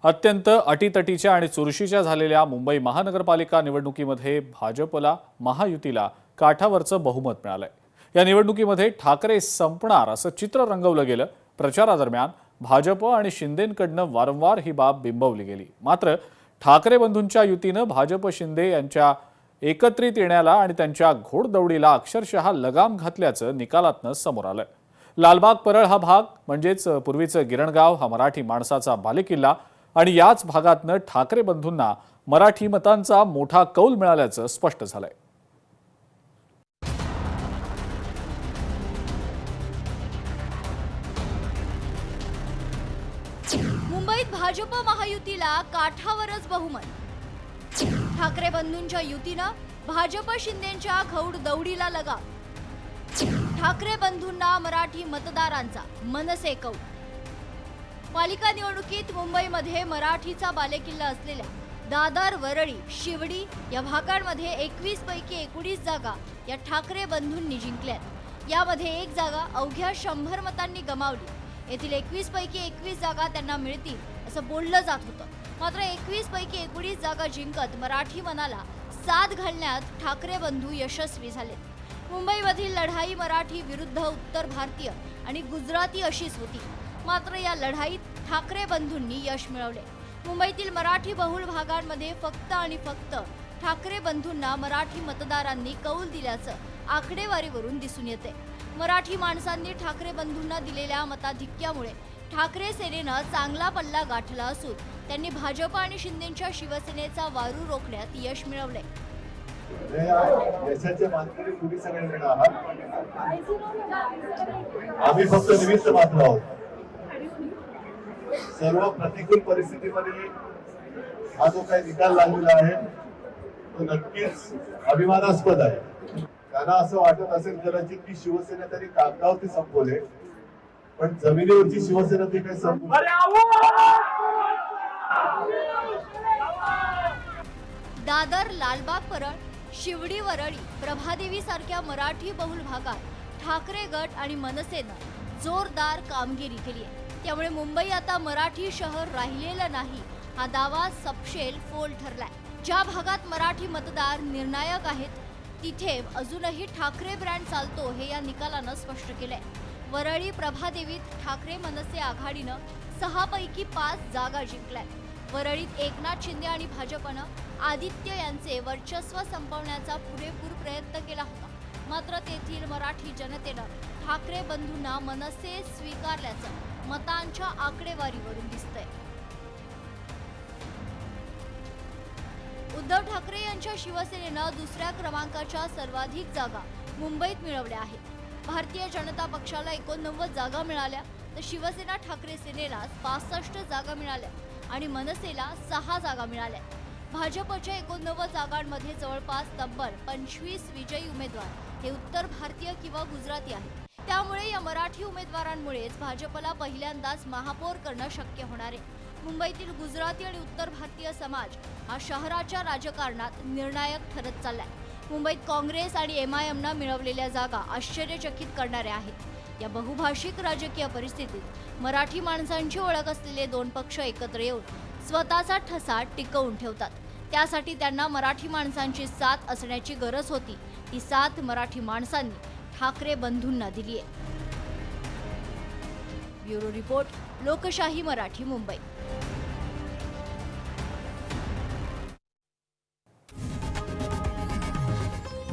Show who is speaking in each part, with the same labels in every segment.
Speaker 1: अत्यंत अटीतटीच्या आणि चुरशीच्या झालेल्या मुंबई महानगरपालिका निवडणुकीमध्ये भाजपला महायुतीला काठावरचं बहुमत मिळालंय। या निवडणुकीमध्ये ठाकरे संपणार असं चित्र रंगवलं गेलं। प्रचारादरम्यान भाजप आणि शिंदेंकडनं वारंवार ही बाब बिंबवली गेली। मात्र ठाकरे बंधूंच्या युतीनं भाजप शिंदे यांच्या एकत्रित येण्याला आणि त्यांच्या घोडदौडीला अक्षरशः लगाम घातल्याचं निकालातनं समोर आलं। लालबाग परळ हा भाग म्हणजेच पूर्वीचं गिरणगाव हा मराठी माणसाचा बालेकिल्ला आणि याच भागातनं ठाकरे बंधूंना मराठी मतांचा मोठा कौल मिळाल्याचं स्पष्ट झालंय।
Speaker 2: मुंबईत भाजप महायुतीला काठावरच बहुमत। ठाकरे बंधूंच्या युतीनं भाजप शिंदेंच्या घोडदौडीला लगाम। ठाकरे बंधूंना मराठी मतदारांचा मनसे कौल। पालिका निवडणुकीत मुंबईमध्ये मराठीचा बालेकिल्ला असलेल्या दादर, वरळी, शिवडी या भागांमध्ये 21 पैकी 19 जागा या ठाकरे बंधूंनी जिंकल्यात। यामध्ये एक जागा अवघ्या 100 मतांनी गमावली। येथील 21 पैकी 21 जागा त्यांना मिळतील असं बोललं जात होतं। मात्र 21 पैकी 19 जागा जिंकत मराठी मनाला साथ घालण्यात ठाकरे बंधू यशस्वी झाले। मुंबईमधील लढाई मराठी विरुद्ध उत्तर भारतीय आणि गुजराती अशीच होती। मात्र या लढाईत ठाकरे बंधूंनी यश मिळवले। मुंबईतील मराठी बहुल भागांमध्ये फक्त आणि फक्त ठाकरे बंधूंना मराठी मतदारांनी कौल दिल्याचं आकडेवारीवरून दिसून येते। मराठी माणसांनी ठाकरे बंधूंना दिलेल्या मताधिक्यामुळे ठाकरे सेनेनं चांगला पल्ला गाठला असून त्यांनी भाजप आणि शिंदेंच्या शिवसेनेचा वारू रोखण्यात यश मिळवले।
Speaker 3: आम्ही फक्त निमित्त मात्र आहोत। सर्व प्रतिकूल परिस्थितीमध्ये हा जो काही निकाल लागलेला आहे तो नक्कीच अभिमानास्पद आहे। त्यांना असं वाटत असेल कदाचित की शिवसेना तरी कागदावरती संपवले, पण जमिनीवरची शिवसेना ती काही संपवली।
Speaker 2: दादर, लालबाग परळ, शिवडी, वरळी, प्रभादेवी सारख्या मराठी बहुल भागात ठाकरे गट आणि मनसेनं जोरदार कामगिरी केली आहे। त्यामुळे मुंबई आता मराठी शहर राहिलेलं नाही हा दावा सपशेल फोल ठरलाय। ज्या भागात मराठी मतदार निर्णायक आहेत तिथे अजूनही ठाकरे ब्रँड चालतो हे या निकालानं स्पष्ट केलंय। वरळी, प्रभादेवीत ठाकरे मनसे आघाडीनं 6 पैकी 5 जागा जिंकल्यात। वरळीत एकनाथ शिंदे आणि भाजपनं आदित्य यांचे वर्चस्व संपवण्याचा पुरेपूर प्रयत्न केला होता। मात्र तेथील मराठी जनतेनं ठाकरे बंधूंना मनसे स्वीकारल्याचं मतांच्या आकडेवारीवरून दिसतंय। उद्धव ठाकरे यांच्या शिवसेनेनं दुसऱ्या क्रमांकाच्या सर्वाधिक जागा मुंबईत मिळवल्या आहेत। भारतीय जनता पक्षाला 89 जागा मिळाल्या तर शिवसेना ठाकरे सेनेला 65 जागा मिळाल्या आणि मनसेला 6 जागा मिळाल्या। भाजपच्या 89 जागांमध्ये जवळपास तब्बल 25 विजयी उमेदवार हे उत्तर भारतीय किंवा गुजराती आहेत। त्यामुळे या मराठी उमेदवारांमुळेच भाजपला पहिल्यांदाच महापौर करणं शक्य होणार आहे। मुंबईतील गुजराती आणि उत्तर भारतीय समाज हा शहराच्या राजकारणात निर्णायक ठरत चाललाय। मुंबईत काँग्रेस आणि MIMनं मिळवलेल्या जागा आश्चर्यचकित करणाऱ्या आहेत। या बहुभाषिक राजकीय परिस्थितीत मराठी माणसांची ओळख असलेले दोन पक्ष एकत्र येऊन स्वतःचा ठसा टिकवून ठेवतात। त्यासाठी त्यांना मराठी माणसांची साथ असण्याची गरज होती। ती साथ मराठी माणसांनी ठाकरे बंधूंना दिली आहे। ब्युरो रिपोर्ट, लोकशाही मराठी, मुंबई।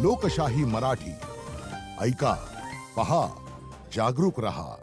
Speaker 4: लोकशाही मराठी ऐका, पहा, जागरूक रहा।